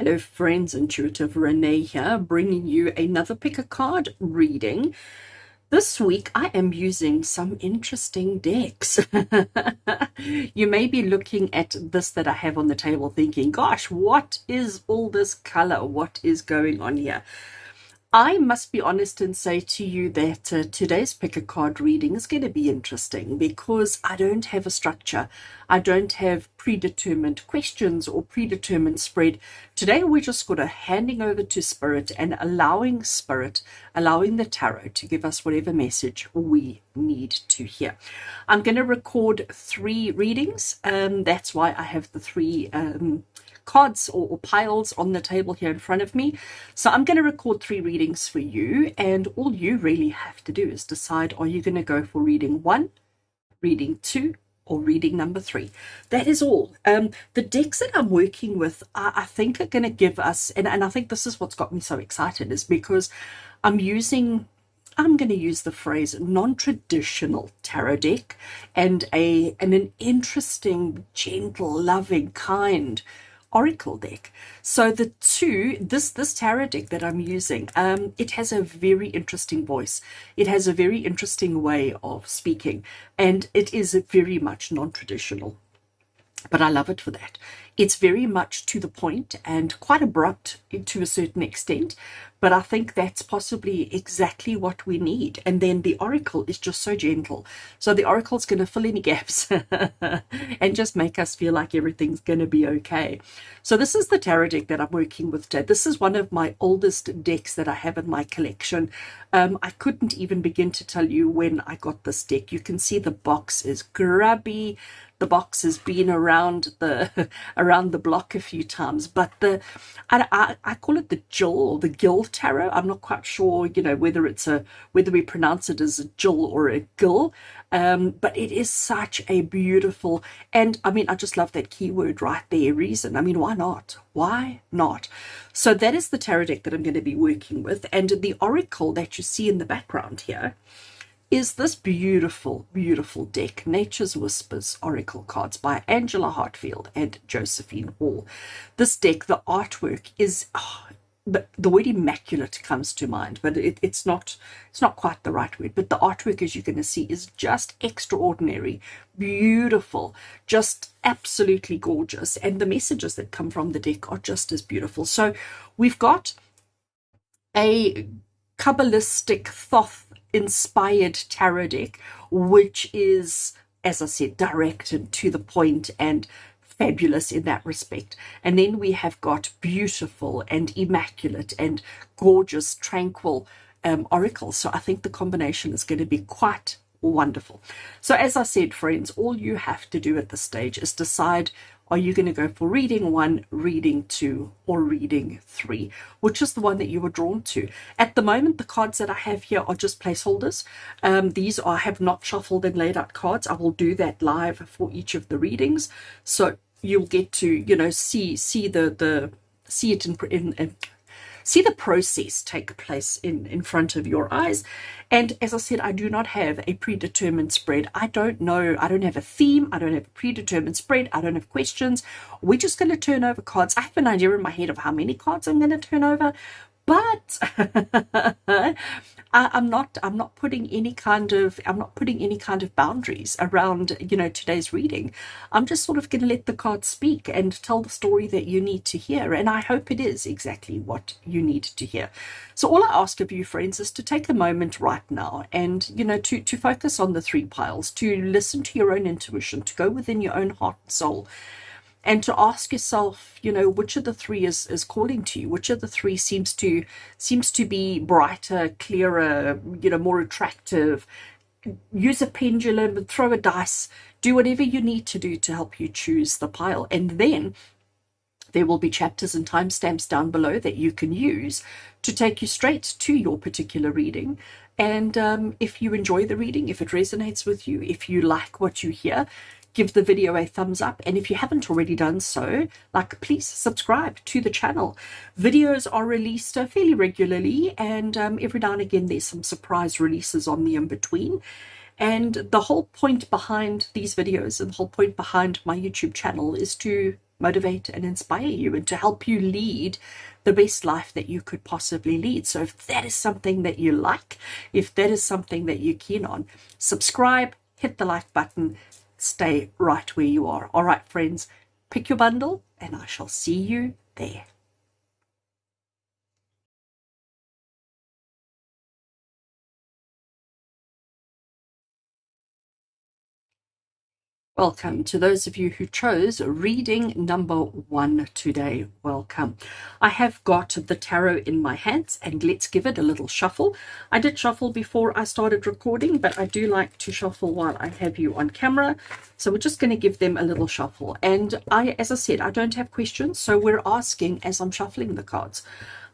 Hello friends, Intuitive Rene here, bringing you another pick a card reading. This week I am using some interesting decks. You may be looking at this that I have on the table thinking, gosh, what is all this color? What is going on here? I must be honest and say to you that today's pick a card reading is going to be interesting because I don't have a structure. I don't have predetermined questions or predetermined spread. Today we're just going to handing over to Spirit and allowing Spirit, allowing the tarot to give us whatever message we need to hear. I'm going to record 3 readings. That's why I have the 3 cards or piles on the table here in front of me. So I'm going to record 3 readings for you, and all you really have to do is decide, are you going to go for reading 1, reading 2, or reading number 3? That is all. The decks that I'm working with, I think are going to give us, and I think this is what's got me so excited, is because I'm going to use the phrase non-traditional tarot deck and an interesting, gentle, loving, kind oracle deck. So the this tarot deck that I'm using, it has a very interesting voice. It has a very interesting way of speaking, and it is very much non-traditional. But I love it for that. It's very much to the point and quite abrupt to a certain extent, but I think that's possibly exactly what we need. And then the oracle is just so gentle. So the oracle's going to fill any gaps and just make us feel like everything's going to be okay. So this is the tarot deck that I'm working with today. This is one of my oldest decks that I have in my collection. I couldn't even begin to tell you when I got this deck. You can see the box is grubby. The box has been around the block a few times, but I call it the Jill or the Gill tarot. I'm not quite sure, whether we pronounce it as a Jill or a Gill, but it is such a beautiful, and I mean, I just love that keyword right there, reason. I mean, why not? Why not? So that is the tarot deck that I'm going to be working with, and the oracle that you see in the background here is this beautiful, beautiful deck, Nature's Whispers Oracle Cards by Angela Hartfield and Josephine Hall. This deck, the artwork is, the word immaculate comes to mind, but it's not quite the right word. But the artwork, as you're going to see, is just extraordinary, beautiful, just absolutely gorgeous. And the messages that come from the deck are just as beautiful. So we've got a Kabbalistic Thoth inspired tarot deck, which is, as I said, direct and to the point and fabulous in that respect. And then we have got beautiful and immaculate and gorgeous, tranquil oracles. So I think the combination is going to be quite wonderful. So as I said, friends, all you have to do at this stage is decide, are you going to go for reading 1, reading 2, or reading 3? Which is the one that you were drawn to? At the moment, the cards that I have here are just placeholders. I have not shuffled and laid out cards. I will do that live for each of the readings. So you'll get to, see it in see the process take place in front of your eyes. And as I said, I do not have a predetermined spread. I don't know. I don't have a theme. I don't have a predetermined spread. I don't have questions. We're just going to turn over cards. I have an idea in my head of how many cards I'm going to turn over, but I'm not putting any kind of boundaries around today's reading. I'm just sort of going to let the cards speak and tell the story that you need to hear, and I hope it is exactly what you need to hear. So all I ask of you, friends, is to take a moment right now and to focus on the 3 piles, to listen to your own intuition, to go within your own heart and soul, and to ask yourself, which of the 3 is calling to you? Which of the 3 seems to be brighter, clearer, more attractive? Use a pendulum, throw a dice, do whatever you need to do to help you choose the pile. And then there will be chapters and timestamps down below that you can use to take you straight to your particular reading. And if you enjoy the reading, if it resonates with you, if you like what you hear, give the video a thumbs up. And if you haven't already done so, please subscribe to the channel. Videos are released fairly regularly, and every now and again there's some surprise releases on the in-between. And the whole point behind these videos and the whole point behind my YouTube channel is to motivate and inspire you and to help you lead the best life that you could possibly lead. So if that is something that you like, if that is something that you're keen on, subscribe, hit the like button, stay right where you are. All right, friends, pick your bundle and I shall see you there. Welcome to those of you who chose reading number 1 today. Welcome. I have got the tarot in my hands and let's give it a little shuffle. I did shuffle before I started recording, but I do like to shuffle while I have you on camera. So we're just going to give them a little shuffle. And as I said, I don't have questions, so we're asking as I'm shuffling the cards.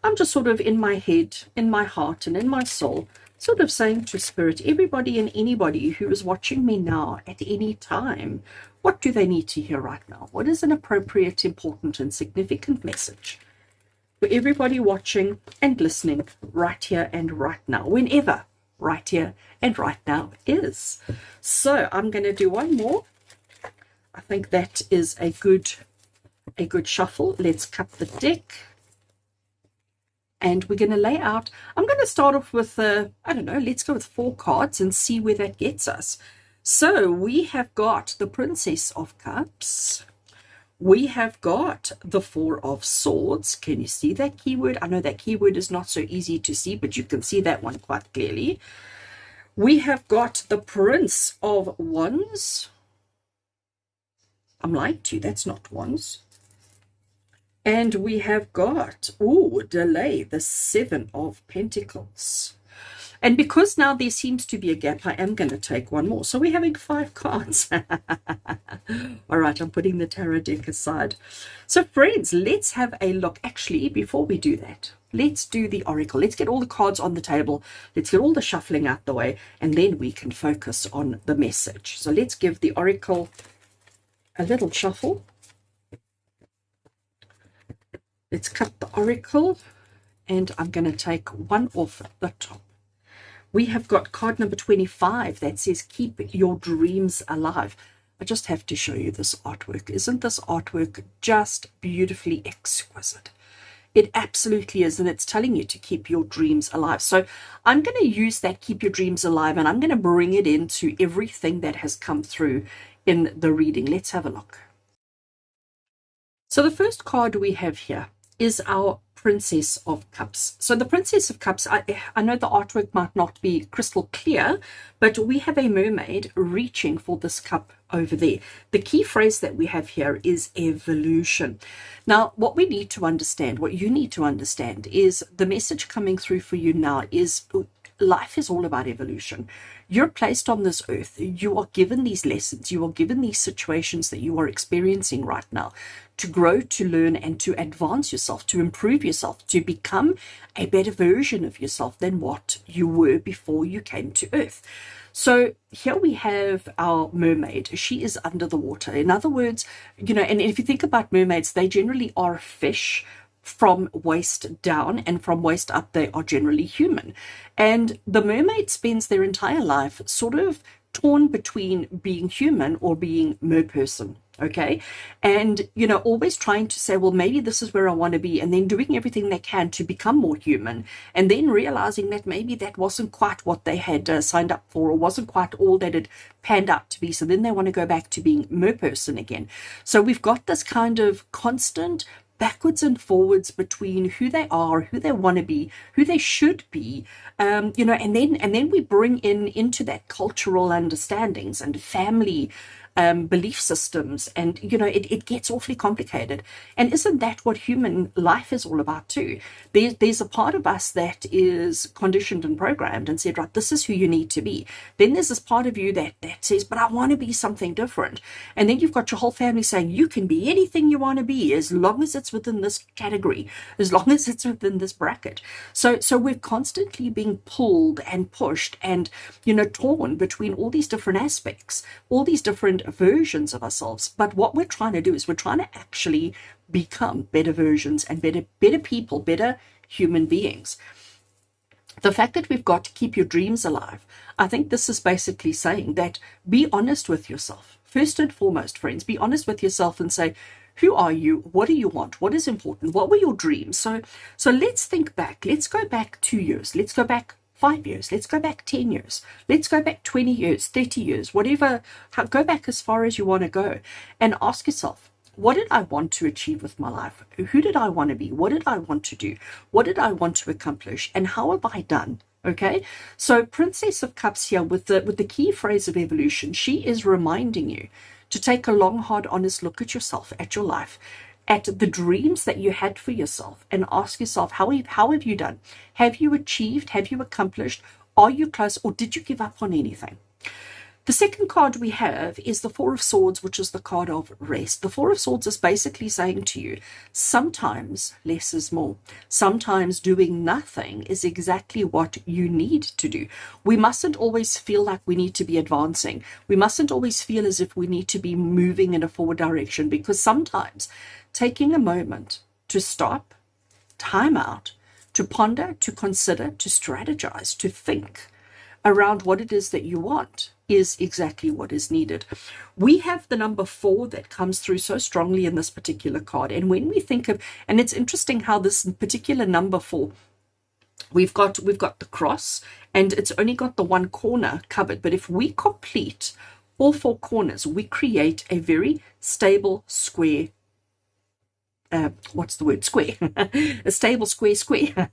I'm just sort of in my head, in my heart, and in my soul, sort of saying to Spirit, everybody and anybody who is watching me now at any time, what do they need to hear right now? What is an appropriate, important, and significant message for everybody watching and listening right here and right now, whenever right here and right now is? So I'm going to do one more. I think that is a good shuffle. Let's cut the deck. And we're going to lay out, I'm going to start off with, I don't know, let's go with 4 cards and see where that gets us. So we have got the Princess of Cups. We have got the 4 of Swords. Can you see that keyword? I know that keyword is not so easy to see, but you can see that one quite clearly. We have got the Prince of Wands. I'm lying to you, that's not Wands. And we have got, delay, the 7 of Pentacles. And because now there seems to be a gap, I am going to take one more. So we're having 5 cards. All right, I'm putting the tarot deck aside. So friends, let's have a look. Actually, before we do that, let's do the oracle. Let's get all the cards on the table. Let's get all the shuffling out the way, and then we can focus on the message. So let's give the oracle a little shuffle. Let's cut the oracle, and I'm going to take one off the top. We have got card number 25 that says, keep your dreams alive. I just have to show you this artwork. Isn't this artwork just beautifully exquisite? It absolutely is, and it's telling you to keep your dreams alive. So I'm going to use that keep your dreams alive, and I'm going to bring it into everything that has come through in the reading. Let's have a look. So the first card we have here is our Princess of Cups. So the Princess of Cups, I know the artwork might not be crystal clear, but we have a mermaid reaching for this cup over there. The key phrase that we have here is evolution. Now, what we need to understand, what you need to understand, is the message coming through for you now is life is all about evolution. You're placed on this earth. You are given these lessons. You are given these situations that you are experiencing right now to grow, to learn, and to advance yourself, to improve yourself, to become a better version of yourself than what you were before you came to earth. So here we have our mermaid. She is under the water. In other words, and if you think about mermaids, they generally are fish from waist down, and from waist up they are generally human. And the mermaid spends their entire life sort of torn between being human or being merperson. Okay. And, always trying to say, well, maybe this is where I want to be, and then doing everything they can to become more human, and then realizing that maybe that wasn't quite what they had signed up for, or wasn't quite all that it panned out to be. So then they want to go back to being merperson again. So we've got this kind of constant backwards and forwards between who they are, who they want to be, who they should be, and then we bring into that cultural understandings and family belief systems, and it gets awfully complicated. And isn't that what human life is all about too? There's a part of us that is conditioned and programmed and said, right, this is who you need to be. Then there's this part of you that says, but I want to be something different. And then you've got your whole family saying, you can be anything you want to be as long as it's within this category, as long as it's within this bracket. So we're constantly being pulled and pushed and torn between all these different aspects, all these different versions of ourselves. But what we're trying to do is we're trying to actually become better versions and better people, better human beings. The fact that we've got to keep your dreams alive, I think this is basically saying that be honest with yourself. First and foremost, friends, be honest with yourself and say, Who are you? What do you want? What is important? What were your dreams? So let's think back. Let's go back 2 years. Let's go back 5 years. Let's go back 10 years. Let's go back 20 years, 30 years, whatever. Go back as far as you want to go and ask yourself, what did I want to achieve with my life? Who did I want to be? What did I want to do? What did I want to accomplish? And how have I done? Okay, so Princess of Cups here with the key phrase of evolution, she is reminding you to take a long, hard, honest look at yourself, at your life, at the dreams that you had for yourself, and ask yourself, how have you done? Have you achieved? Have you accomplished? Are you close, or did you give up on anything? The second card we have is the Four of Swords, which is the card of rest. The Four of Swords is basically saying to you, sometimes less is more. Sometimes doing nothing is exactly what you need to do. We mustn't always feel like we need to be advancing. We mustn't always feel as if we need to be moving in a forward direction, because sometimes taking a moment to stop, time out, to ponder, to consider, to strategize, to think around what it is that you want is exactly what is needed. We have the number 4 that comes through so strongly in this particular card. And when we think of, and it's interesting how this particular number 4, we've got the cross, and it's only got the one corner covered. But if we complete all 4 corners, we create a very stable square. What's the word? Square. A stable square,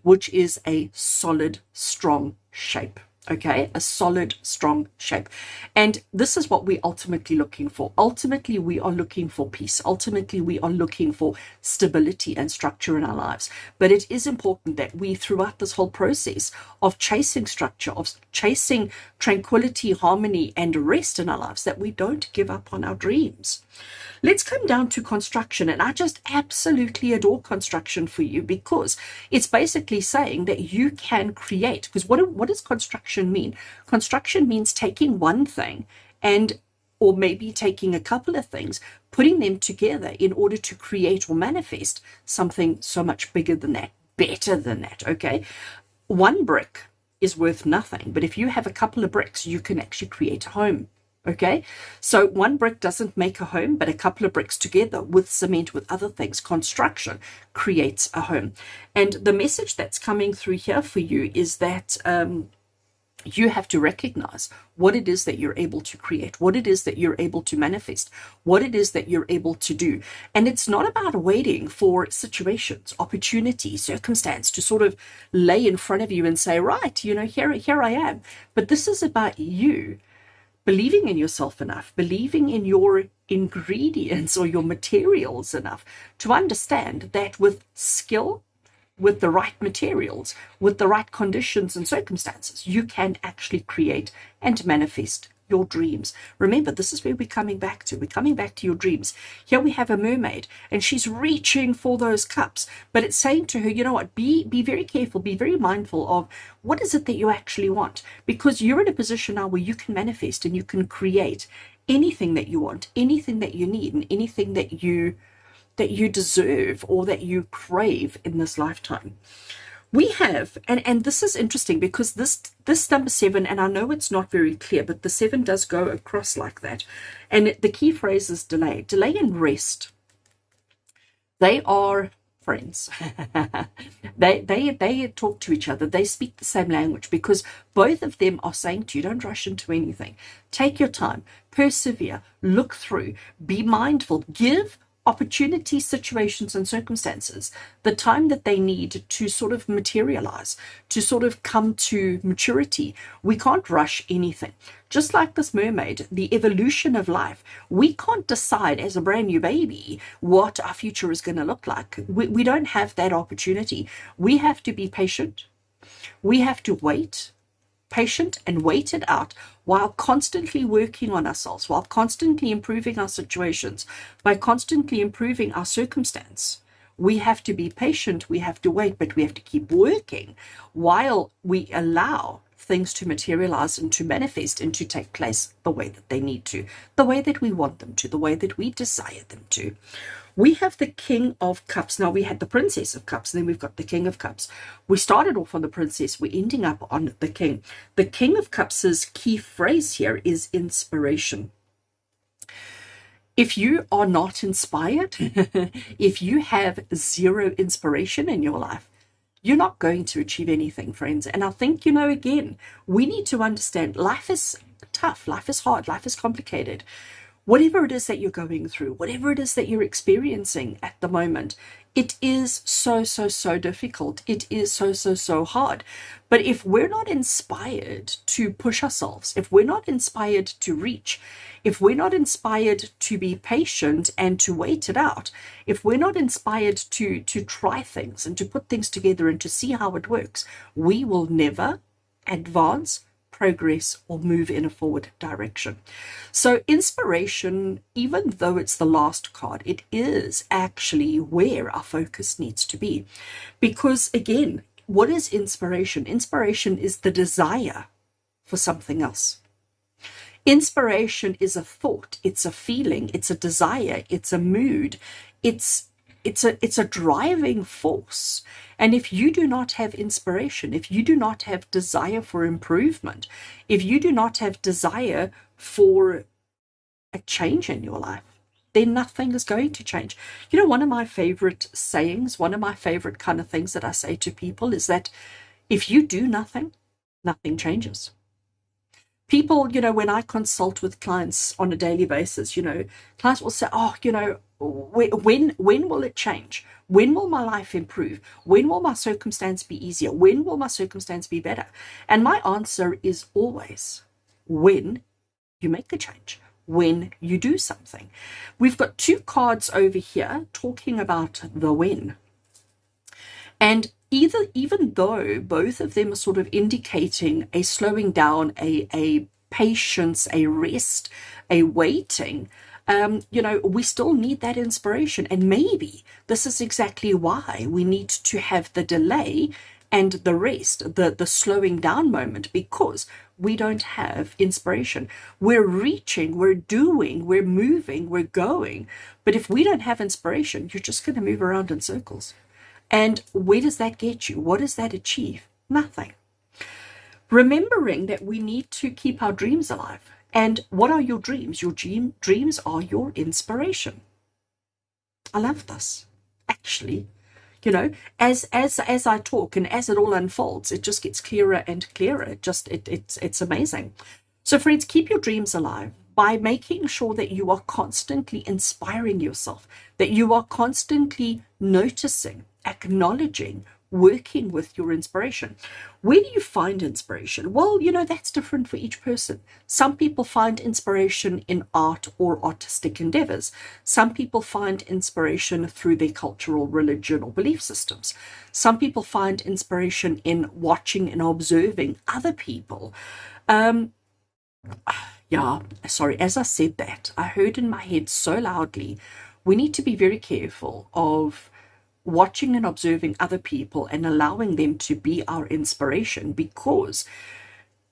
which is a solid, strong shape. Okay, a solid, strong shape. And this is what we're ultimately looking for. Ultimately, we are looking for peace. Ultimately, we are looking for stability and structure in our lives. But it is important that we, throughout this whole process of chasing structure, of chasing tranquility, harmony, and rest in our lives, that we don't give up on our dreams. Let's come down to construction, and I just absolutely adore construction for you, because it's basically saying that you can create. Because what does construction mean? Construction means taking one thing or maybe taking a couple of things, putting them together in order to create or manifest something so much bigger than that, better than that, okay? One brick is worth nothing, but if you have a couple of bricks, you can actually create a home. Okay, so one brick doesn't make a home, but a couple of bricks together with cement, with other things, construction creates a home. And the message that's coming through here for you is that you have to recognize what it is that you're able to create, what it is that you're able to manifest, what it is that you're able to do. And it's not about waiting for situations, opportunity, circumstance to sort of lay in front of you and say, right, here I am. But this is about you believing in yourself enough, believing in your ingredients or your materials enough to understand that with skill, with the right materials, with the right conditions and circumstances, you can actually create and manifest your dreams. Remember, this is where we're coming back to. We're coming back to your dreams. Here we have a mermaid, and she's reaching for those cups, but it's saying to her, you know what, be very careful, be very mindful of what is it that you actually want, because you're in a position now where you can manifest and you can create anything that you want, anything that you need, and anything that you deserve or that you crave in this lifetime. We have, and this is interesting, because this number 7, and I know it's not very clear, but the 7 does go across like that. And the key phrase is delay. Delay and rest. They are friends. they talk to each other. They speak the same language, because both of them are saying to you, don't rush into anything. Take your time, persevere, look through, be mindful, give opportunities, situations, and circumstances the time that they need to sort of materialize, to sort of come to maturity. We can't rush anything. Just like this mermaid, the evolution of life, we can't decide as a brand new baby what our future is going to look like. We don't have that opportunity. We have to be patient. We have to wait, patient, and wait it out, while constantly working on ourselves, while constantly improving our situations, by constantly improving our circumstance. We have to be patient, we have to wait, but we have to keep working while we allow things to materialize and to manifest and to take place the way that they need to, the way that we want them to, the way that we desire them to. We have the King of Cups. Now, we had the Princess of Cups, and then we've got the King of Cups. We started off on the Princess. We're ending up on the King. The King of Cups' key phrase here is inspiration. If you are not inspired, if you have zero inspiration in your life, you're not going to achieve anything, friends. And I think, again, we need to understand life is tough, life is hard, life is complicated. Whatever it is that you're going through, whatever it is that you're experiencing at the moment, it is so, so, so difficult. It is so, so, so hard. But if we're not inspired to push ourselves, if we're not inspired to reach, if we're not inspired to be patient and to wait it out, if we're not inspired to try things and to put things together and to see how it works, we will never advance, progress, or move in a forward direction. So inspiration, even though it's the last card, it is actually where our focus needs to be. Because again, what is inspiration? Inspiration is the desire for something else. Inspiration is a thought, it's a feeling, it's a desire, it's a mood, it's a driving force. And if you do not have inspiration, if you do not have desire for improvement, if you do not have desire for a change in your life, then nothing is going to change. One of my favorite sayings, one of my favorite kind of things that I say to people is that if you do nothing, nothing changes. People, when I consult with clients on a daily basis, clients will say, oh, when will it change? When will my life improve? When will my circumstance be easier? When will my circumstance be better? And my answer is always when you make a change, when you do something. We've got two cards over here talking about the when. And even though both of them are sort of indicating a slowing down, a patience, a rest, a waiting, we still need that inspiration. And maybe this is exactly why we need to have the delay and the rest, the slowing down moment, because we don't have inspiration. We're reaching, we're doing, we're moving, we're going. But if we don't have inspiration, you're just going to move around in circles. And where does that get you? What does that achieve? Nothing. Remembering that we need to keep our dreams alive. And what are your dreams? Your dreams are your inspiration. I love this. Actually, as I talk and as it all unfolds, it just gets clearer and clearer. It's amazing. So friends, keep your dreams alive by making sure that you are constantly inspiring yourself, that you are constantly noticing, acknowledging, working with your inspiration. Where do you find inspiration? Well, that's different for each person. Some people find inspiration in art or artistic endeavors. Some people find inspiration through their cultural, religion, or belief systems. Some people find inspiration in watching and observing other people. Sorry, as I said that, I heard in my head so loudly, we need to be very careful of watching and observing other people and allowing them to be our inspiration, because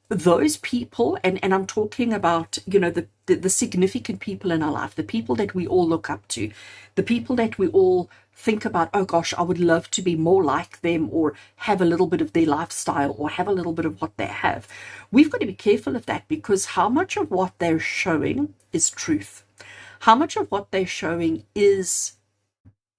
those people, and I'm talking about, the significant people in our life, the people that we all look up to, the people that we all think about, oh gosh, I would love to be more like them, or have a little bit of their lifestyle, or have a little bit of what they have. We've got to be careful of that, because how much of what they're showing is truth? How much of what they're showing is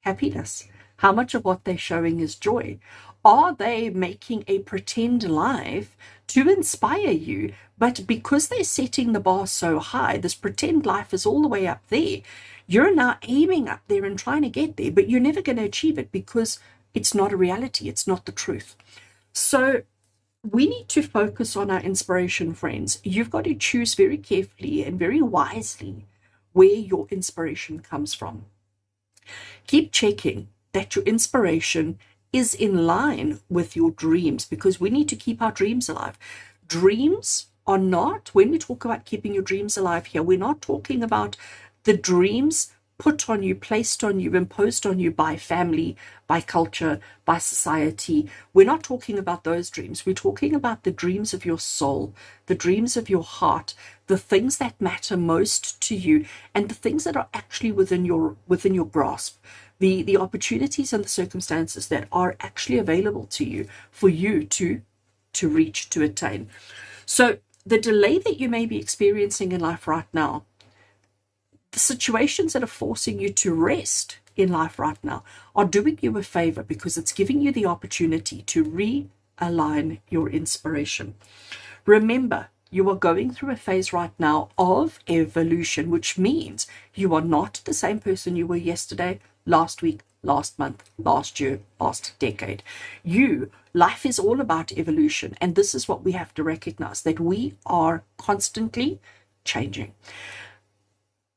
happiness? How much of what they're showing is joy? Are they making a pretend life to inspire you, but because they're setting the bar so high, this pretend life is all the way up there, you're now aiming up there and trying to get there, but you're never going to achieve it because it's not a reality, it's not the truth. So we need to focus on our inspiration, friends. You've got to choose very carefully and very wisely where your inspiration comes from. Keep checking that your inspiration is in line with your dreams, because we need to keep our dreams alive. Dreams are not, when we talk about keeping your dreams alive here, we're not talking about the dreams put on you, placed on you, imposed on you by family, by culture, by society. We're not talking about those dreams. We're talking about the dreams of your soul, the dreams of your heart, the things that matter most to you, and the things that are actually within your grasp. The opportunities and the circumstances that are actually available to you for you to reach, to attain. So the delay that you may be experiencing in life right now, The situations that are forcing you to rest in life right now are doing you a favor, because it's giving you the opportunity to realign your inspiration. Remember, you are going through a phase right now of evolution, which means you are not the same person you were yesterday, last week, last month, last year, last decade. Life is all about evolution, and this is what we have to recognize, that we are constantly changing.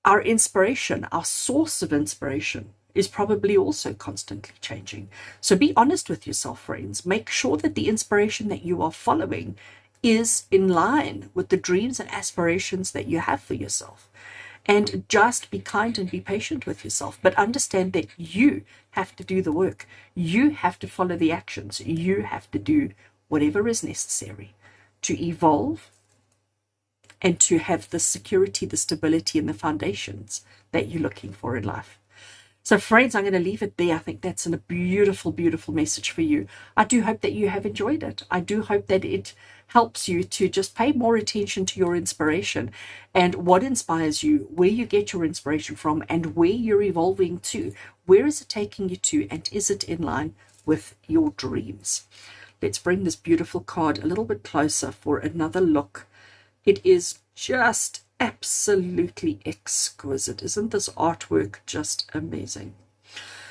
Our inspiration, our source of inspiration, is probably also constantly changing. So be honest with yourself, friends. Make sure that the inspiration that you are following is in line with the dreams and aspirations that you have for yourself. And just be kind and be patient with yourself, but understand that you have to do the work. You have to follow the actions. You have to do whatever is necessary to evolve and to have the security, the stability, and the foundations that you're looking for in life. So friends, I'm going to leave it there. I think that's a beautiful, beautiful message for you. I do hope that you have enjoyed it. I do hope that it helps you to just pay more attention to your inspiration and what inspires you, where you get your inspiration from, and where you're evolving to. Where is it taking you to, and is it in line with your dreams? Let's bring this beautiful card a little bit closer for another look. It is just absolutely exquisite. Isn't this artwork just amazing?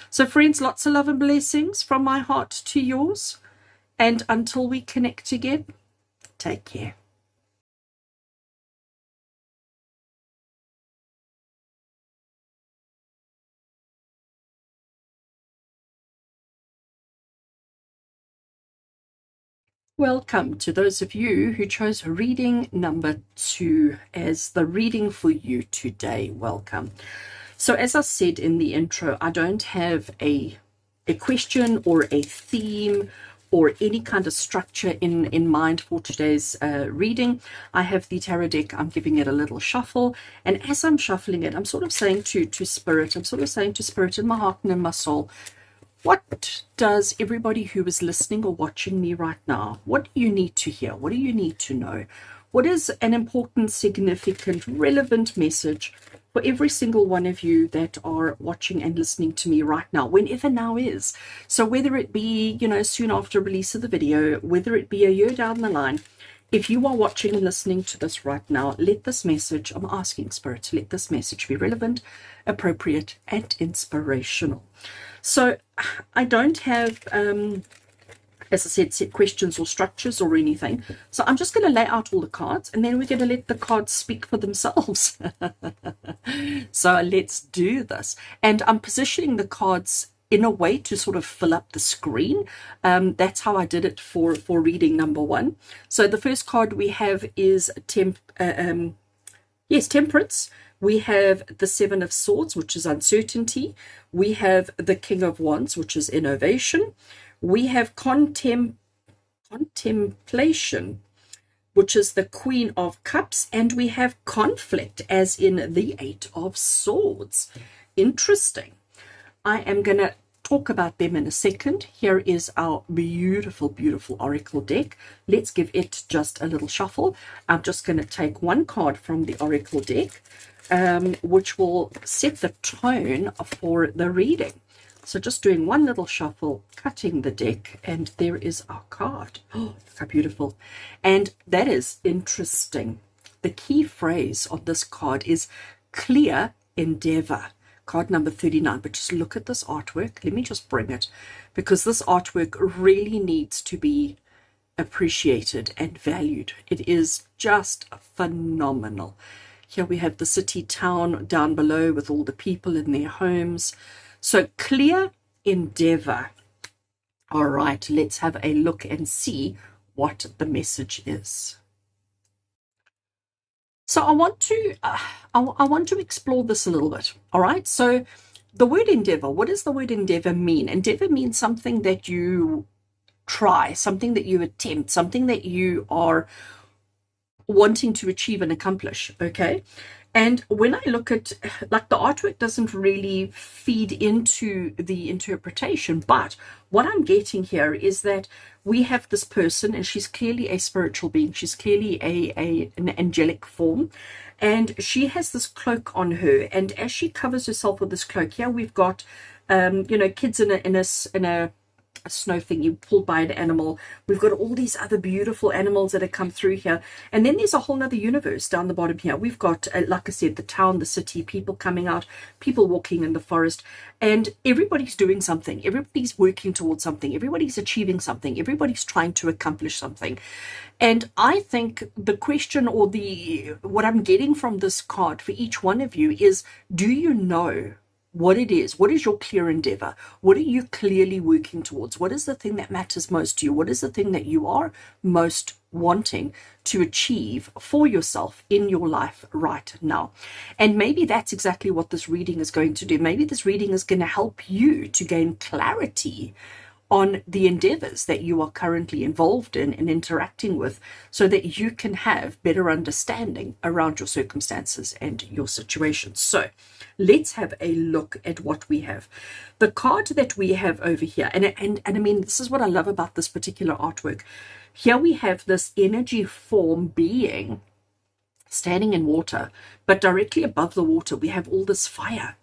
So friends, lots of love and blessings from my heart to yours. And until we connect again, take care. Welcome to those of you who chose reading number 2 as the reading for you today. Welcome. So as I said in the intro, I don't have a question or a theme or any kind of structure in mind for today's reading. I have the tarot deck. I'm giving it a little shuffle. And as I'm shuffling it, I'm sort of saying to Spirit, I'm sort of saying to Spirit in my heart and in my soul, what does everybody who is listening or watching me right now, what do you need to hear? What do you need to know? What is an important, significant, relevant message for every single one of you that are watching and listening to me right now, whenever now is? So whether it be, soon after release of the video, whether it be a year down the line, if you are watching and listening to this right now, let this message, I'm asking Spirit to let this message be relevant, appropriate, and inspirational. So I don't have, as I said, set questions or structures or anything. So I'm just going to lay out all the cards, and then we're going to let the cards speak for themselves. So let's do this. And I'm positioning the cards in a way to sort of fill up the screen. That's how I did it for reading number 1. So the first card we have is Temperance. We have the 7 of Swords, which is uncertainty. We have the King of Wands, which is innovation. We have contemplation, which is the Queen of Cups. And we have conflict, as in the 8 of Swords. Interesting. I am going to talk about them in a second. Here is our beautiful, beautiful oracle deck. Let's give it just a little shuffle. I'm just going to take one card from the oracle deck, which will set the tone for the reading. So just doing one little shuffle, cutting the deck, and there is our card. Oh, look how beautiful. And that is interesting. The key phrase on this card is clear endeavor. Card number 39. But just look at this artwork. Let me just bring it, because this artwork really needs to be appreciated and valued. It is just phenomenal. Here we have the city town down below with all the people in their homes. So clear endeavor. All right, let's have a look and see what the message is. So I want to explore this a little bit. All right. So the word endeavor, what does the word endeavor mean? Endeavor means something that you try, something that you attempt, something that you are wanting to achieve and accomplish. Okay. And when I look at, like, the artwork doesn't really feed into the interpretation, but what I'm getting here is that we have this person, and she's clearly a spiritual being. She's clearly an angelic form, and she has this cloak on her, and as she covers herself with this cloak, here we've got kids in a snow thing, you pulled by an animal. We've got all these other beautiful animals that have come through here, and then there's a whole nother universe down the bottom here. We've got like I said, the town, the city, people coming out, people walking in the forest, and everybody's doing something, everybody's working towards something, everybody's achieving something, everybody's trying to accomplish something. And I think the question, or the what I'm getting from this card for each one of you is, do you know what it is? What is your clear endeavor? What are you clearly working towards? What is the thing that matters most to you? What is the thing that you are most wanting to achieve for yourself in your life right now? And maybe that's exactly what this reading is going to do. Maybe this reading is going to help you to gain clarity on the endeavors that you are currently involved in and interacting with, so that you can have better understanding around your circumstances and your situations. So let's have a look at what we have. The card that we have over here, and I mean, this is what I love about this particular artwork. Here we have this energy form being standing in water, but directly above the water we have all this fire,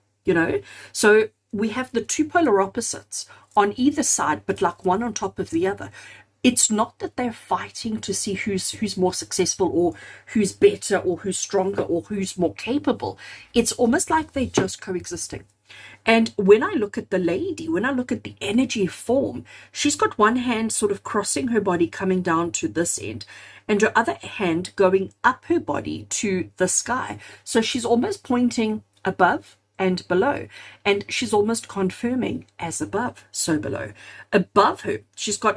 so we have the two polar opposites on either side, but like one on top of the other. It's not that they're fighting to see who's more successful, or who's better, or who's stronger, or who's more capable. It's almost like they're just coexisting. And when I look at the lady, when I look at the energy form, she's got one hand sort of crossing her body, coming down to this end, and her other hand going up her body to the sky. So she's almost pointing above and below, and she's almost confirming, as above, so below. Above her, she's got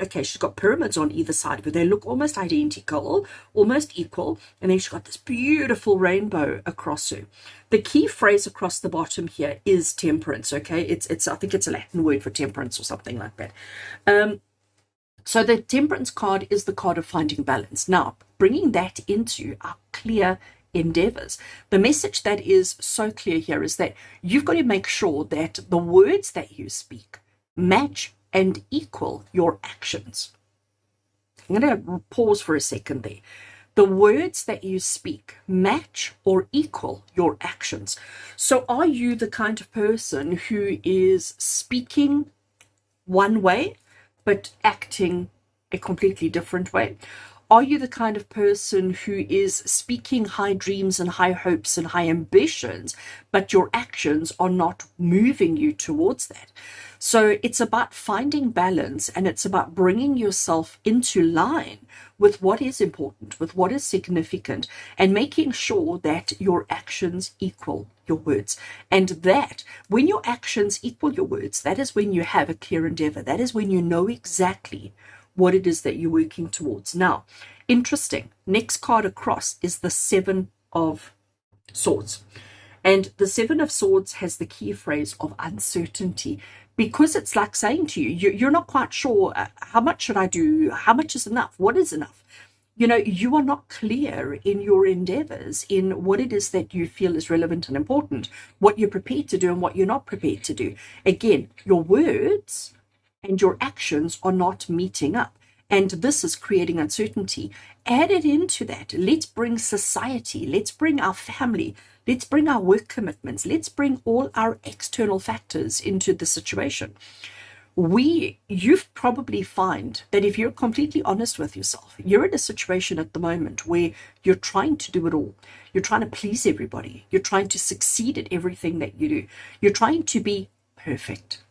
pyramids on either side of her. They look almost identical, almost equal, and then she's got this beautiful rainbow across her. The key phrase across the bottom here is temperance. Okay, it's I think it's a Latin word for temperance or something like that. So the temperance card is the card of finding balance. Now, bringing that into our clear endeavors, the message that is so clear here is that you've got to make sure that the words that you speak match and equal your actions. I'm going to pause for a second there. The words that you speak match or equal your actions. So are you the kind of person who is speaking one way but acting a completely different way? Are you the kind of person who is speaking high dreams and high hopes and high ambitions, but your actions are not moving you towards that? So it's about finding balance, and it's about bringing yourself into line with what is important, with what is significant, and making sure that your actions equal your words. And that when your actions equal your words, that is when you have a clear endeavor. That is when you know exactly what it is that you're working towards. Now, interesting, next card across is the Seven of Swords. And the Seven of Swords has the key phrase of uncertainty, because it's like saying to you, you're not quite sure, how much should I do? How much is enough? What is enough? You are not clear in your endeavors, in what it is that you feel is relevant and important, what you're prepared to do and what you're not prepared to do. Again, your words and your actions are not meeting up. And this is creating uncertainty. Added into that, let's bring society, let's bring our family, let's bring our work commitments, let's bring all our external factors into the situation. You've probably find that if you're completely honest with yourself, you're in a situation at the moment where you're trying to do it all. You're trying to please everybody. You're trying to succeed at everything that you do. You're trying to be perfect.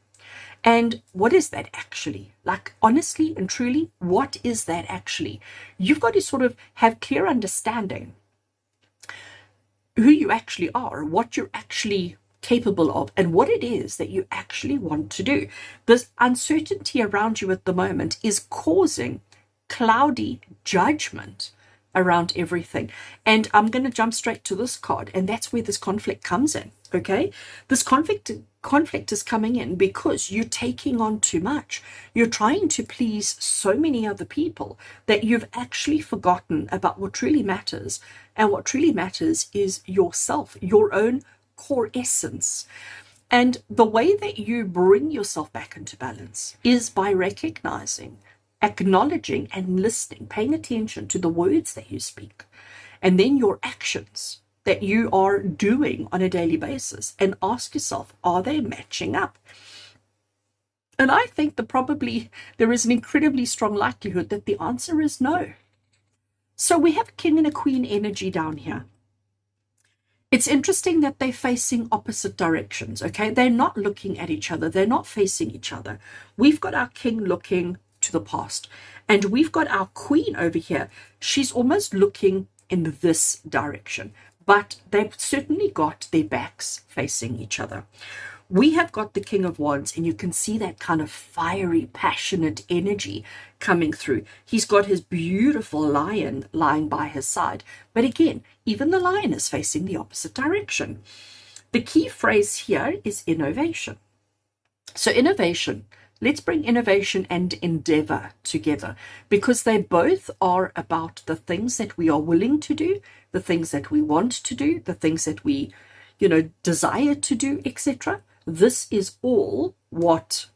And what is that actually? Like, honestly and truly, what is that actually? You've got to sort of have clear understanding who you actually are, what you're actually capable of, and what it is that you actually want to do. This uncertainty around you at the moment is causing cloudy judgment around everything. And I'm going to jump straight to this card, and that's where this conflict comes in. Okay, this conflict is coming in because you're taking on too much. You're trying to please so many other people that you've actually forgotten about what truly matters. And what truly matters is yourself, your own core essence. And the way that you bring yourself back into balance is by recognizing, acknowledging, and listening, paying attention to the words that you speak, and then your actions. that you are doing on a daily basis and ask yourself, are they matching up? And I think there is an incredibly strong likelihood that the answer is no. So we have a king and a queen energy down here. It's interesting that they're facing opposite directions, okay? They're not looking at each other. They're not facing each other. We've got our king looking to the past, and we've got our queen over here. She's almost looking in this direction, but they've certainly got their backs facing each other. We have got the King of Wands, and you can see that kind of fiery, passionate energy coming through. He's got his beautiful lion lying by his side. But again, even the lion is facing the opposite direction. The key phrase here is innovation. So innovation, let's bring innovation and endeavor together, because they both are about the things that we are willing to do, the things that we want to do, the things that we, desire to do, etc. This is all what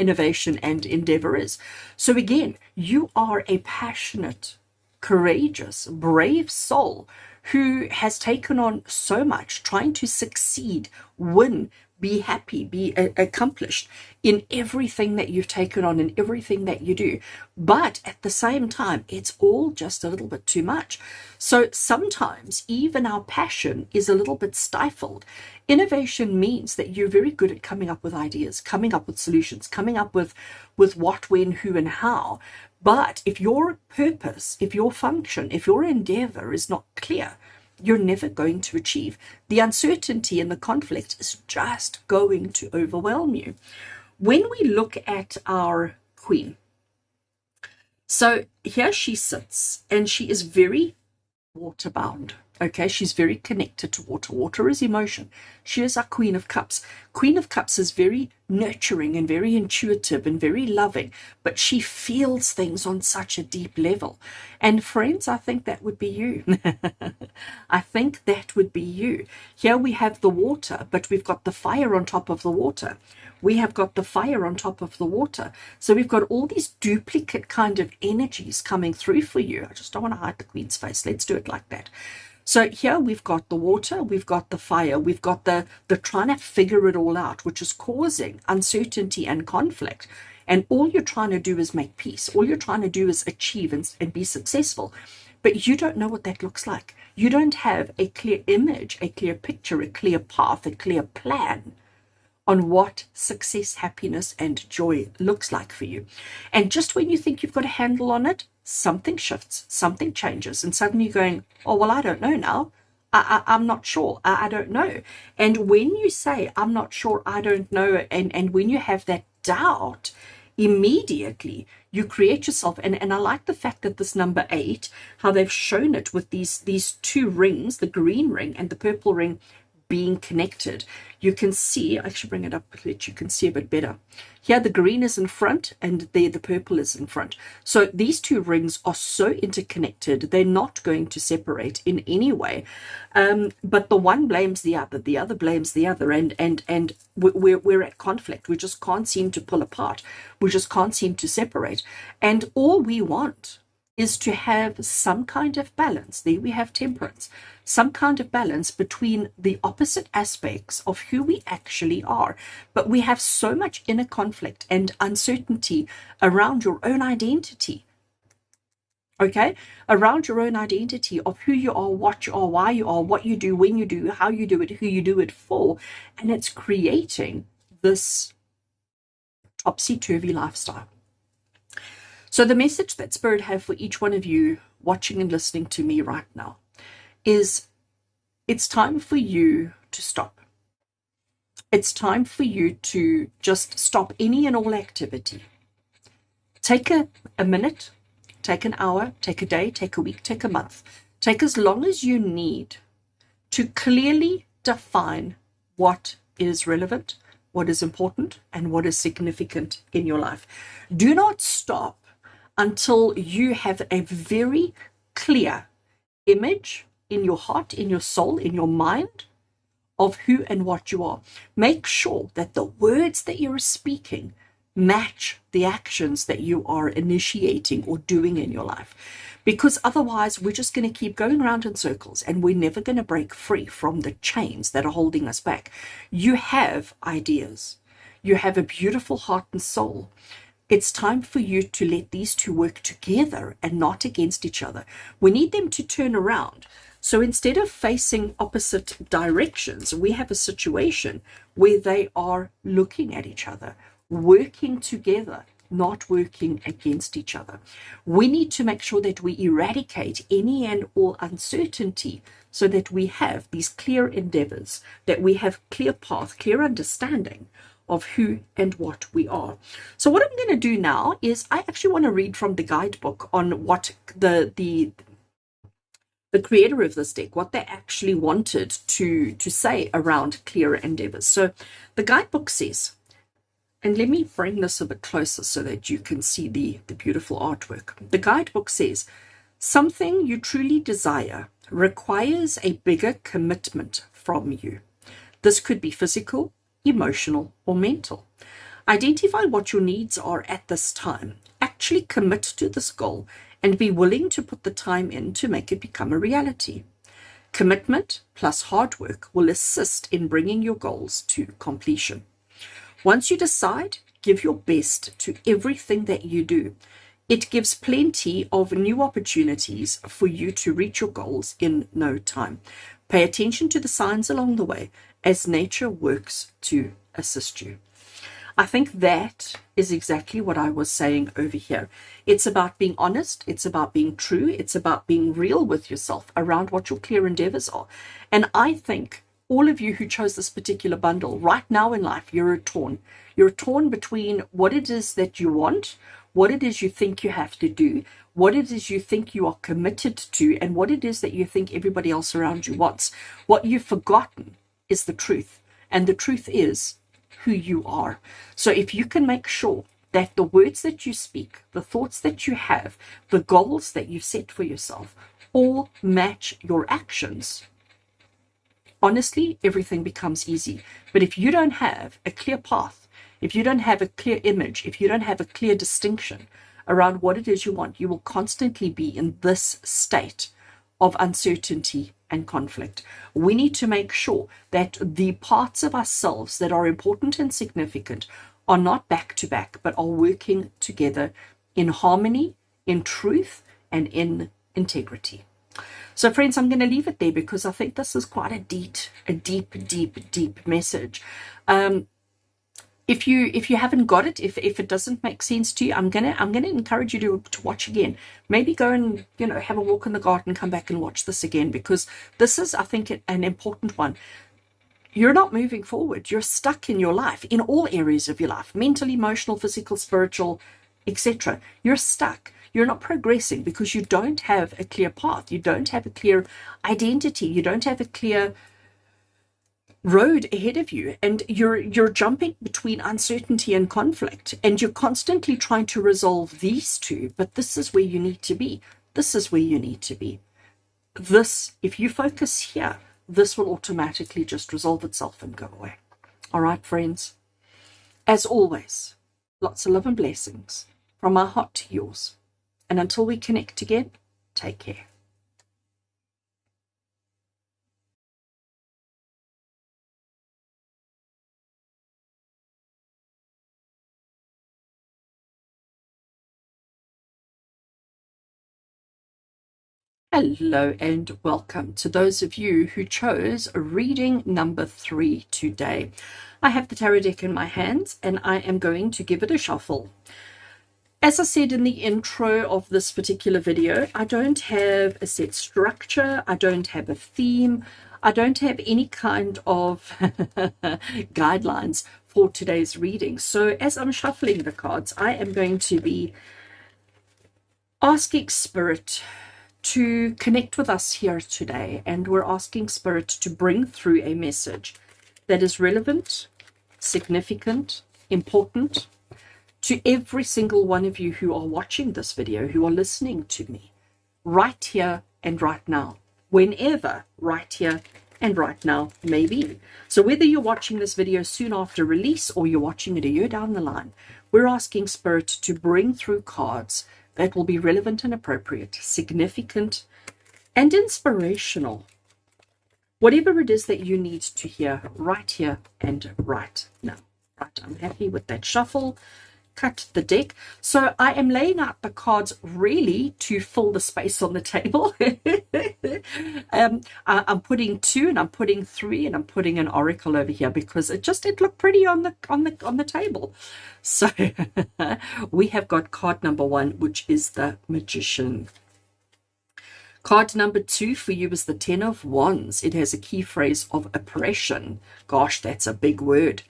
innovation and endeavor is. So again, you are a passionate, courageous, brave soul who has taken on so much, trying to succeed, win, be happy, be accomplished in everything that you've taken on, in everything that you do. But at the same time, it's all just a little bit too much. So sometimes even our passion is a little bit stifled. Innovation means that you're very good at coming up with ideas, coming up with solutions, coming up with what, when, who, and how. But if your purpose, if your function, if your endeavor is not clear, you're never going to achieve. The uncertainty and the conflict is just going to overwhelm you. When we look at our queen, so here she sits, and she is very water-bound. Okay, she's very connected to water. Water is emotion. She is our Queen of Cups. Queen of Cups is very nurturing and very intuitive and very loving, but she feels things on such a deep level. And friends, I think that would be you. I think that would be you. Here we have the water, but we've got the fire on top of the water. We have got the fire on top of the water. So we've got all these duplicate kind of energies coming through for you. I just don't want to hide the Queen's face. Let's do it like that. So here we've got the water, we've got the fire, we've got the trying to figure it all out, which is causing uncertainty and conflict. And all you're trying to do is make peace. All you're trying to do is achieve and be successful. But you don't know what that looks like. You don't have a clear image, a clear picture, a clear path, a clear plan on what success, happiness, and joy looks like for you. And just when you think you've got a handle on it, something shifts, something changes, and suddenly you're going, oh, well, I don't know now. I'm not sure. I don't know. And when you say, I'm not sure, I don't know, and when you have that doubt, immediately you create yourself, and I like the fact that this number 8, how they've shown it with these two rings, the green ring and the purple ring, being connected. You can see, I should bring it up so that you can see a bit better. Here the green is in front and there the purple is in front. So these two rings are so interconnected, they're not going to separate in any way. But the one blames the other blames the other, and we're at conflict. We just can't seem to pull apart. We just can't seem to separate. And all we want is to have some kind of balance. There we have temperance, some kind of balance between the opposite aspects of who we actually are. But we have so much inner conflict and uncertainty around your own identity. Okay, around your own identity of who you are, what you are, why you are, what you do, when you do, how you do it, who you do it for. And it's creating this topsy-turvy lifestyle. So the message that Spirit have for each one of you watching and listening to me right now is it's time for you to stop. It's time for you to just stop any and all activity. Take a minute, take an hour, take a day, take a week, take a month. Take as long as you need to clearly define what is relevant, what is important, and what is significant in your life. Do not stop until you have a very clear image in your heart, in your soul, in your mind of who and what you are. Make sure that the words that you're speaking match the actions that you are initiating or doing in your life. Because otherwise, we're just going to keep going around in circles and we're never going to break free from the chains that are holding us back. You have ideas. You have a beautiful heart and soul. It's time for you to let these two work together and not against each other. We need them to turn around. So instead of facing opposite directions, we have a situation where they are looking at each other, working together, not working against each other. We need to make sure that we eradicate any and all uncertainty so that we have these clear endeavors, that we have clear path, clear understanding of who and what we are. So what I'm going to do now is I actually want to read from the guidebook on what the creator of this deck, what they actually wanted to say around clear endeavors. So the guidebook says, and let me bring this a bit closer so that you can see the beautiful artwork. The guidebook says, something you truly desire requires a bigger commitment from you. This could be physical, emotional, or mental. Identify what your needs are at this time. Actually commit to this goal and be willing to put the time in to make it become a reality. Commitment plus hard work will assist in bringing your goals to completion. Once you decide, give your best to everything that you do. It gives plenty of new opportunities for you to reach your goals in no time. Pay attention to the signs along the way as nature works to assist you. I think that is exactly what I was saying over here. It's about being honest. It's about being true. It's about being real with yourself around what your clear endeavors are. And I think all of you who chose this particular bundle right now in life, you're torn. You're torn between what it is that you want, what it is you think you have to do, what it is you think you are committed to, and what it is that you think everybody else around you wants. What you've forgotten is the truth. And the truth is who you are. So if you can make sure that the words that you speak, the thoughts that you have, the goals that you've set for yourself, all match your actions, honestly, everything becomes easy. But if you don't have a clear path, if you don't have a clear image, if you don't have a clear distinction around what it is you want, you will constantly be in this state of uncertainty and conflict. We need to make sure that the parts of ourselves that are important and significant are not back to back, but are working together in harmony, in truth, and in integrity. So friends, I'm going to leave it there because I think this is quite a deep message. If you haven't got it, if it doesn't make sense to you, I'm gonna encourage you to watch again. Maybe go and have a walk in the garden, come back and watch this again, because this is, I think, an important one. You're not moving forward. You're stuck in your life, in all areas of your life, mental, emotional, physical, spiritual, etc. You're stuck. You're not progressing because you don't have a clear path. You don't have a clear identity. You don't have a clear road ahead of you, and you're jumping between uncertainty and conflict, and you're constantly trying to resolve these two. But this is where you need to be. This is where you need to be. This, if you focus here, this will automatically just resolve itself and go away. All right, friends, as always, lots of love and blessings from my heart to yours, and until we connect again, take care. Hello and welcome to those of you who chose reading number 3 today. I have the tarot deck in my hands and I am going to give it a shuffle. As I said in the intro of this particular video, I don't have a set structure, I don't have a theme, I don't have any kind of guidelines for today's reading. So as I'm shuffling the cards, I am going to be asking Spirit to connect with us here today, and we're asking Spirit to bring through a message that is relevant, significant, important to every single one of you who are watching this video, who are listening to me right here and right now, whenever, right here and right now, maybe. So whether you're watching this video soon after release or you're watching it a year down the line, we're asking Spirit to bring through cards that will be relevant and appropriate, significant and inspirational. Whatever it is that you need to hear right here and right now. Right, I'm happy with that shuffle. Cut the deck. So I am laying out the cards really to fill the space on the table. I'm putting 2 and I'm putting 3 and I'm putting an oracle over here because it looked pretty on the table. So we have got card number 1, which is the Magician. Card number 2 for you is the 10 of Wands. It has a key phrase of oppression. Gosh, that's a big word.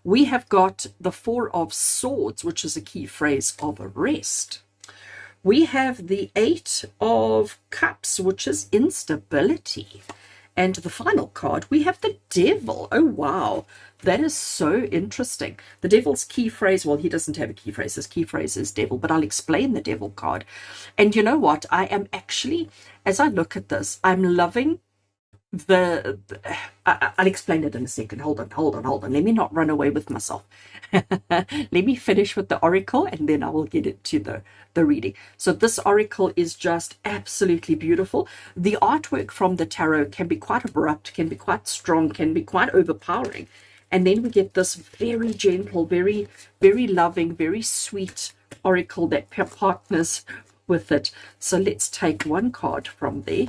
We have got the 4 of Swords, which is a key phrase of arrest. We have the 8 of Cups, which is instability. And the final card, we have the Devil. Oh, wow. That is so interesting. The Devil's key phrase, well, he doesn't have a key phrase. His key phrase is Devil, but I'll explain the Devil card. And you know what? I am actually, as I look at this, I'm loving I'll explain it in a second. Hold on. Let me not run away with myself. Let me finish with the oracle and then I will get it to the reading. So this oracle is just absolutely beautiful. The artwork from the tarot can be quite abrupt, can be quite strong, can be quite overpowering. And then we get this very gentle, very, very loving, very sweet oracle that partners with it. So let's take one card from there.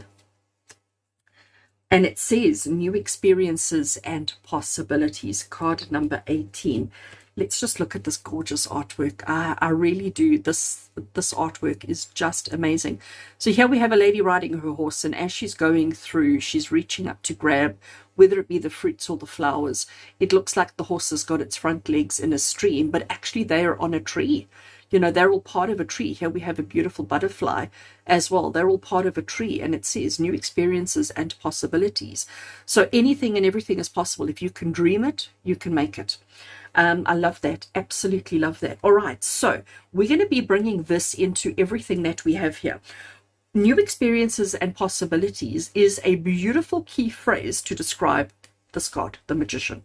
And it says new experiences and possibilities, card number 18. Let's just look at this gorgeous artwork. I really do. This artwork is just amazing. So here we have a lady riding her horse, and as she's going through, she's reaching up to grab, whether it be the fruits or the flowers. It looks like the horse has got its front legs in a stream, but actually they are on a tree. You know, they're all part of a tree. Here we have a beautiful butterfly as well. They're all part of a tree, and it says new experiences and possibilities. So anything and everything is possible. If you can dream it, you can make it. I love that. Absolutely love that. All right. So we're going to be bringing this into everything that we have here. New experiences and possibilities is a beautiful key phrase to describe this card, the Magician.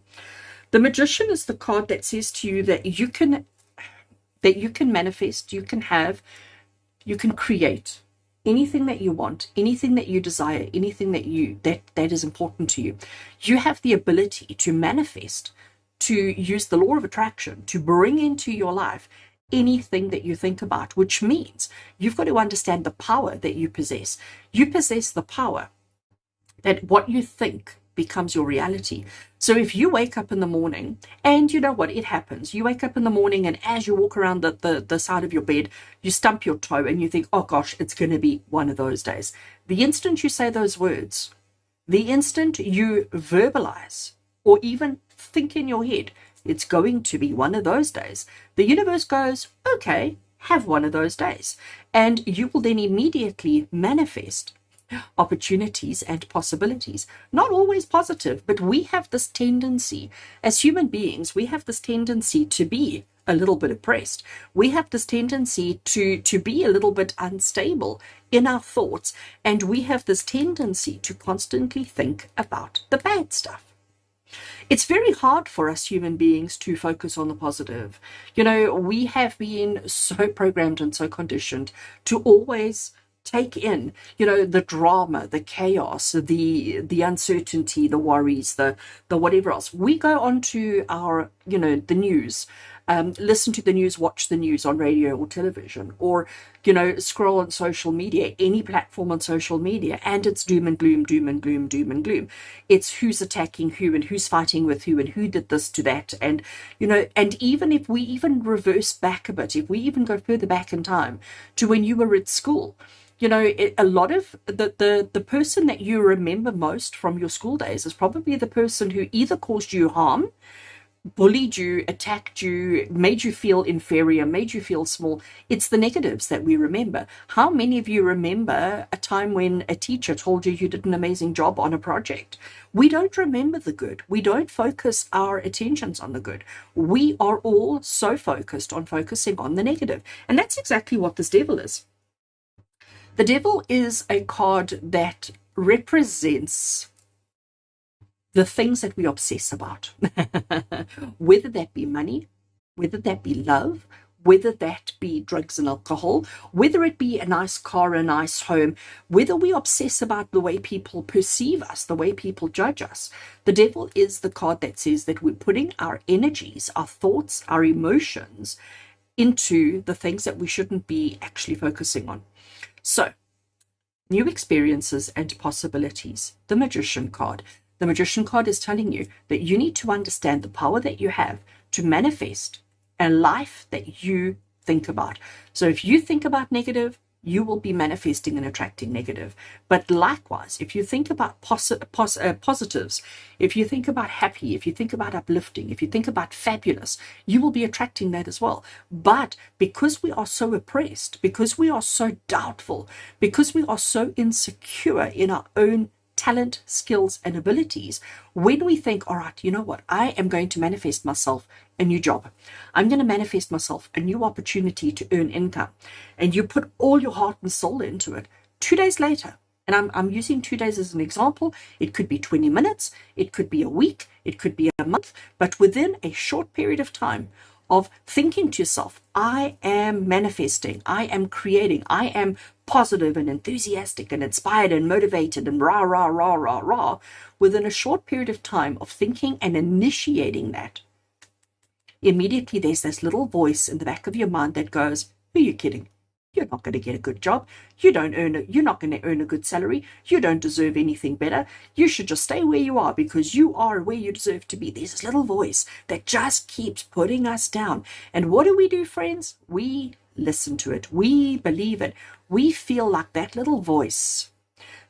The Magician is the card that says to you that you can manifest, you can have, you can create anything that you want, anything that you desire, anything that is important to you. You have the ability to manifest, to use the law of attraction, to bring into your life anything that you think about, which means you've got to understand the power that you possess. You possess the power that what you think becomes your reality. So if you wake up in the morning, and you know what, it happens. You wake up in the morning, and as you walk around the side of your bed, you stump your toe and you think, oh gosh, it's going to be one of those days. The instant you say those words, the instant you verbalize or even think in your head, it's going to be one of those days, the universe goes, okay, have one of those days. And you will then immediately manifest opportunities and possibilities. Not always positive, but we have this tendency as human beings, we have this tendency to be a little bit oppressed. We have this tendency to be a little bit unstable in our thoughts, and we have this tendency to constantly think about the bad stuff. It's very hard for us human beings to focus on the positive. You know, we have been so programmed and so conditioned to always take in, you know, the drama, the chaos, the uncertainty, the worries, the whatever else. We go onto our, you know, the news, listen to the news, watch the news on radio or television, or, you know, scroll on social media, any platform on social media, and it's doom and gloom, doom and gloom, doom and gloom. It's who's attacking who and who's fighting with who and who did this to that. And, you know, and even if we even reverse back a bit, if we even go further back in time to when you were at school, you know, a lot of the person that you remember most from your school days is probably the person who either caused you harm, bullied you, attacked you, made you feel inferior, made you feel small. It's the negatives that we remember. How many of you remember a time when a teacher told you did an amazing job on a project? We don't remember the good. We don't focus our attentions on the good. We are all so focused on focusing on the negative. And that's exactly what this devil is. The devil is a card that represents the things that we obsess about, whether that be money, whether that be love, whether that be drugs and alcohol, whether it be a nice car, a nice home, whether we obsess about the way people perceive us, the way people judge us. The devil is the card that says that we're putting our energies, our thoughts, our emotions into the things that we shouldn't be actually focusing on. So, new experiences and possibilities. The Magician card. The Magician card is telling you that you need to understand the power that you have to manifest a life that you think about. So if you think about negative, you will be manifesting and attracting negative. But likewise, if you think about positives, if you think about happy, if you think about uplifting, if you think about fabulous, you will be attracting that as well. But because we are so oppressed, because we are so doubtful, because we are so insecure in our own talent, skills, and abilities, when we think, all right, you know what, I am going to manifest myself a new job. I'm going to manifest myself a new opportunity to earn income. And you put all your heart and soul into it. 2 days later, and I'm using 2 days as an example, it could be 20 minutes, it could be a week, it could be a month, but within a short period of time of thinking to yourself, I am manifesting, I am creating, I am positive and enthusiastic and inspired and motivated and rah, rah, rah, rah, rah, within a short period of time of thinking and initiating that, immediately there's this little voice in the back of your mind that goes, are you kidding? You're not going to get a good job. You're not going to earn a good salary. You don't deserve anything better. You should just stay where you are because you are where you deserve to be. There's this little voice that just keeps putting us down. And what do, friends? We listen to it. We believe it. We feel like that little voice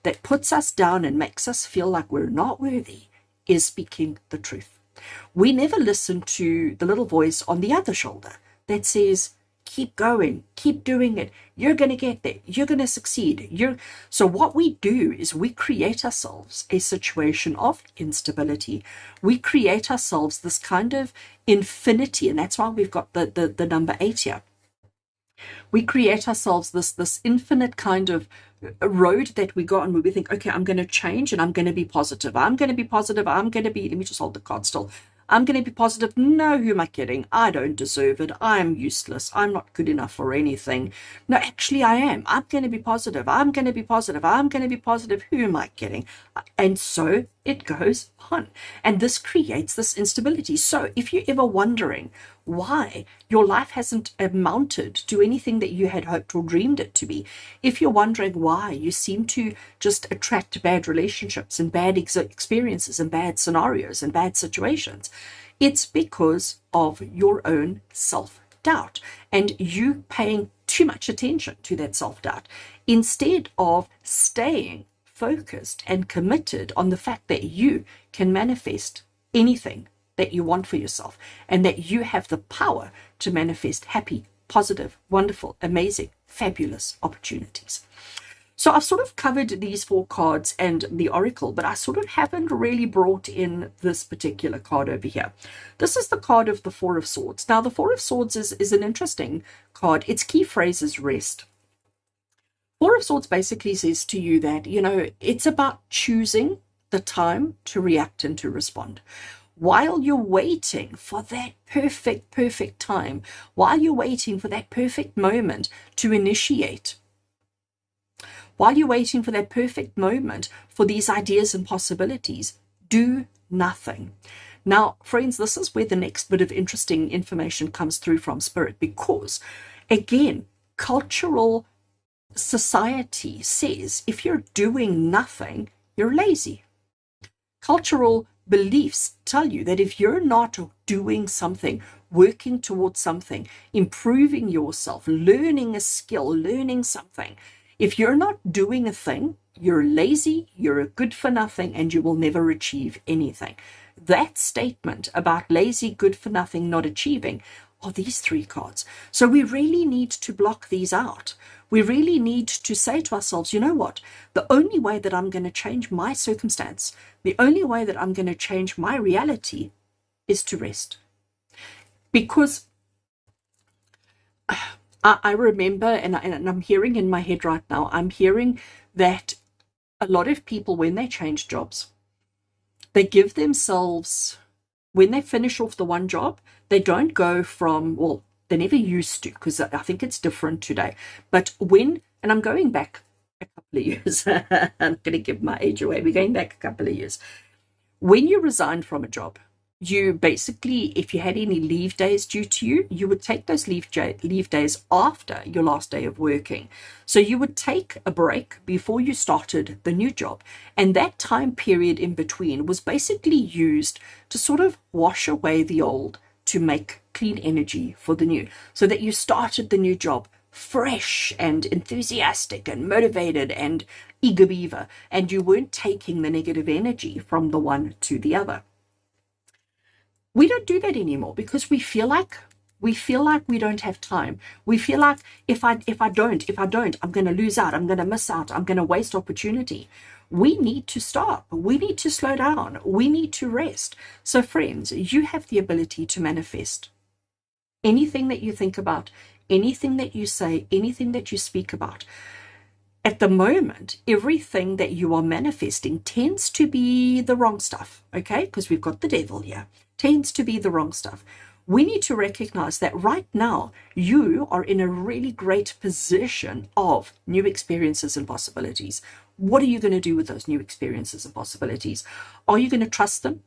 that puts us down and makes us feel like we're not worthy is speaking the truth. We never listen to the little voice on the other shoulder that says, keep going, keep doing it. You're going to get there. You're going to succeed. So what we do is we create ourselves a situation of instability. We create ourselves this kind of infinity, and that's why we've got the number 8 here. We create ourselves this infinite kind of road that we go on where we think, okay, I'm going to change and I'm going to be positive. I'm going to be positive. I'm going to be, let me just hold the card still. I'm going to be positive. No, who am I kidding? I don't deserve it. I'm useless. I'm not good enough for anything. No, actually I am. I'm going to be positive. I'm going to be positive. I'm going to be positive. Who am I kidding? And so it goes on. And this creates this instability. So if you're ever wondering why your life hasn't amounted to anything that you had hoped or dreamed it to be, if you're wondering why you seem to just attract bad relationships and bad experiences and bad scenarios and bad situations, it's because of your own self-doubt and you paying too much attention to that self-doubt instead of staying focused and committed on the fact that you can manifest anything that you want for yourself and that you have the power to manifest happy, positive, wonderful, amazing, fabulous opportunities. So I've sort of covered these 4 cards and the oracle, but I sort of haven't really brought in this particular card over here. This is the card of the 4 of Swords. Now, the 4 of Swords is an interesting card. Its key phrase is rest. 4 of Swords basically says to you that, it's about choosing the time to react and to respond. While you're waiting for that perfect time, while you're waiting for that perfect moment to initiate, while you're waiting for that perfect moment for these ideas and possibilities, do nothing. Now, friends, this is where the next bit of interesting information comes through from Spirit, because, again, cultural society says if you're doing nothing, you're lazy. Cultural beliefs tell you that if you're not doing something, working towards something, improving yourself, learning a skill, learning something, if you're not doing a thing, you're lazy, you're a good for nothing, and you will never achieve anything. That statement about lazy, good for nothing, not achieving are these 3 cards. So we really need to block these out. We really need to say to ourselves, you know what? The only way that I'm going to change my circumstance, the only way that I'm going to change my reality is to rest. Because I remember, and I'm hearing in my head right now, I'm hearing that a lot of people, when they change jobs, They give themselves, when they finish off the one job, they don't go from, well, they never used to, because I think it's different today. But when, and I'm going back a couple of years, I'm going to give my age away. We're going back a couple of years. When you resigned from a job, you basically, if you had any leave days due to you, you would take those leave days after your last day of working. So you would take a break before you started the new job. And that time period in between was basically used to sort of wash away the old to make clean energy for the new, so that you started the new job fresh and enthusiastic and motivated and eager beaver, and you weren't taking the negative energy from the one to the other. We don't do that anymore because we feel like we don't have time. We feel like if I don't, I'm going to lose out. I'm going to miss out. I'm going to waste opportunity. We need to stop. We need to slow down. We need to rest. So friends, you have the ability to manifest anything that you think about, anything that you say, anything that you speak about. At the moment, everything that you are manifesting tends to be the wrong stuff, okay? Because we've got the devil here. Tends to be the wrong stuff. We need to recognize that right now, you are in a really great position of new experiences and possibilities. What are you going to do with those new experiences and possibilities? Are you going to trust them?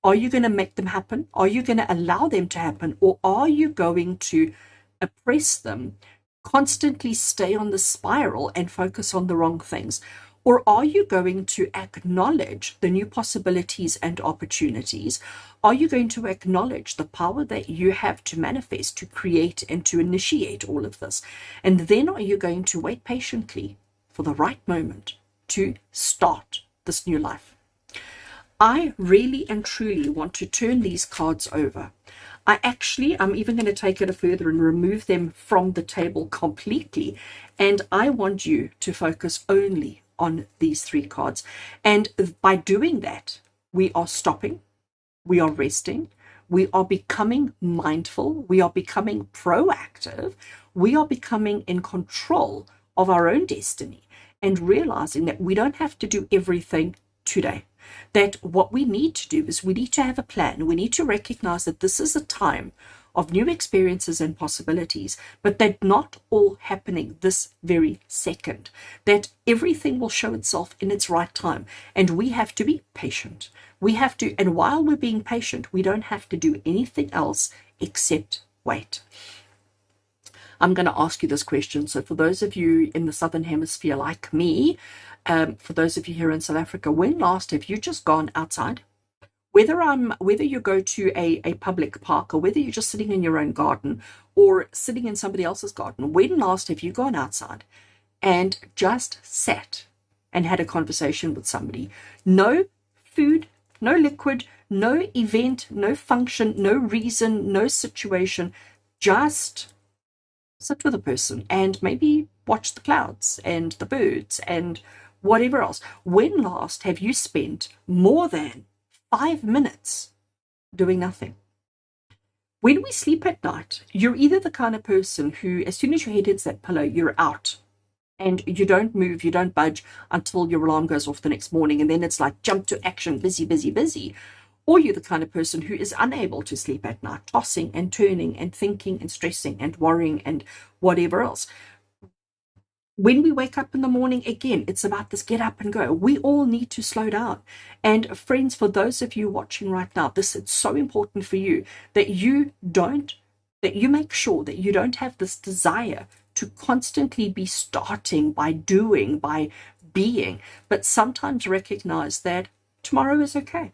Are you going to make them happen? Are you going to allow them to happen? Or are you going to oppress them, constantly stay on the spiral and focus on the wrong things? Or are you going to acknowledge the new possibilities and opportunities? Are you going to acknowledge the power that you have to manifest, to create, and to initiate all of this? And then are you going to wait patiently for the right moment to start this new life? I really and truly want to turn these cards over. I'm even going to take it further and remove them from the table completely. And I want you to focus only on these three cards. And by doing that, we are stopping, we are resting, we are becoming mindful, we are becoming proactive, we are becoming in control of our own destiny, and realizing that we don't have to do everything today. That what we need to do is we need to have a plan. We need to recognize that this is a time of new experiences and possibilities, but they're not all happening this very second. That everything will show itself in its right time, and we have to be patient. We have to, and while we're being patient, we don't have to do anything else except wait. I'm going to ask you this question. So for those of you in the Southern Hemisphere like me, for those of you here in South Africa, when last have you just gone outside? Whether you go to a public park, or whether you're just sitting in your own garden or sitting in somebody else's garden, when last have you gone outside and just sat and had a conversation with somebody? No food, no liquid, no event, no function, no reason, no situation, just sit with a person and maybe watch the clouds and the birds and whatever else. When last have you spent more than 5 minutes doing nothing? When we sleep at night, you're either the kind of person who, as soon as your head hits that pillow, you're out and you don't move, you don't budge until your alarm goes off the next morning, and then it's like jump to action, busy, busy, busy. Or you're the kind of person who is unable to sleep at night, tossing and turning and thinking and stressing and worrying and whatever else. When we wake up in the morning, again, it's about this get up and go. We all need to slow down. And friends, for those of you watching right now, it's so important for you that you make sure that you don't have this desire to constantly be starting by doing, by being, but sometimes recognize that tomorrow is okay.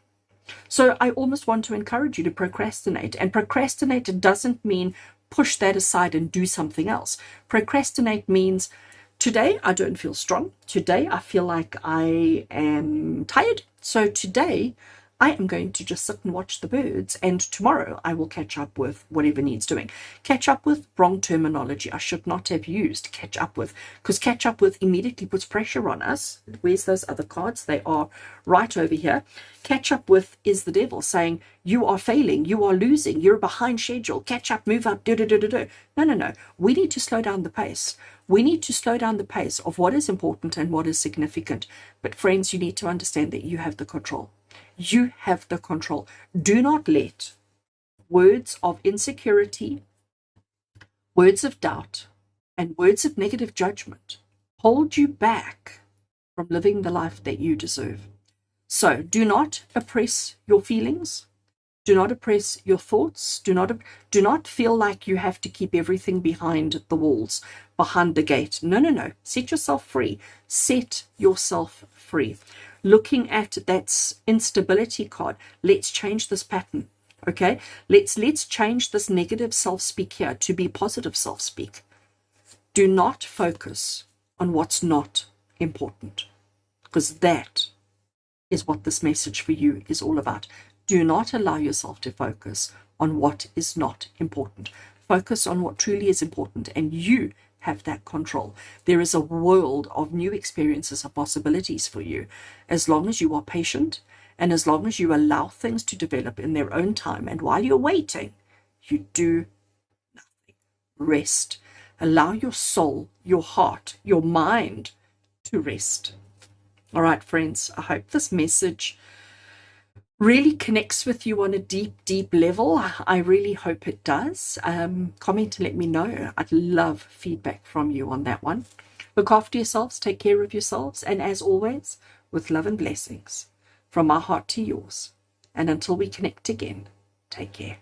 So I almost want to encourage you to procrastinate. And procrastinate doesn't mean push that aside and do something else. Procrastinate means today I don't feel strong. Today I feel like I am tired. So today I am going to just sit and watch the birds, and tomorrow I will catch up with whatever needs doing. Catch up with, wrong terminology. I should not have used catch up with, because catch up with immediately puts pressure on us. Where's those other cards? They are right over here. Catch up with is the devil saying, you are failing, you are losing, you're behind schedule, catch up, move up, do. No. We need to slow down the pace. We need to slow down the pace of what is important and what is significant. But friends, you need to understand that you have the control. You have the control. Do not let words of insecurity, words of doubt, and words of negative judgment hold you back from living the life that you deserve. So do not oppress your feelings. Do not oppress your thoughts. Do not feel like you have to keep everything behind the walls, behind the gate. No, no, no. Set yourself free. Set yourself free. Looking at that instability card, let's change this pattern. Okay? Let's change this negative self-speak here to be positive self-speak. Do not focus on what's not important, because that is what this message for you is all about. Do not allow yourself to focus on what is not important. Focus on what truly is important, and you have that control. There is a world of new experiences and possibilities for you, as long as you are patient and as long as you allow things to develop in their own time. And while you're waiting, you do nothing. Rest. Allow your soul, your heart, your mind to rest. All right, friends, I hope this message really connects with you on a deep, deep level. I really hope it does. Comment and let me know. I'd love feedback from you on that one. Look after yourselves, take care of yourselves, and as always, with love and blessings, from my heart to yours. And until we connect again, take care.